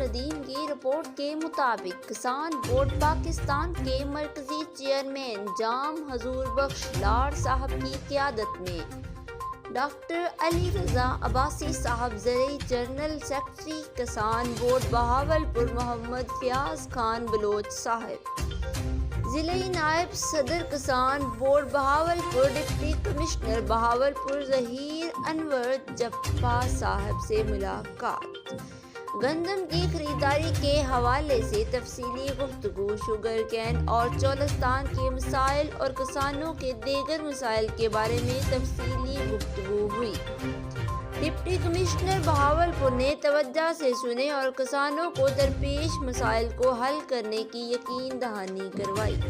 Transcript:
الدین کی رپورٹ کے مطابق کسان بورڈ پاکستان کے مرکزی چیئرمین جام حضور بخش لاڈ صاحب کی قیادت میں ڈاکٹر علی رضا عباسی صاحب، زرعی جنرل سیکرٹری کسان بورڈ بہاولپور محمد فیاض خان بلوچ صاحب، ضلعی نائب صدر کسان board Bahawalpur deputy commissioner Bahawalpur Zaheer Anwar Jappa صاحب سے ملاقات، گندم کی خریداری کے حوالے سے تفصیلی گفتگو، شوگر کین اور چولستان کے مسائل اور کسانوں کے دیگر مسائل کے بارے میں تفصیلی گفتگو ہوئی۔ ڈپٹی کمشنر بہاولپور نے توجہ سے سنے اور کسانوں کو درپیش مسائل کو حل کرنے کی یقین دہانی کروائی۔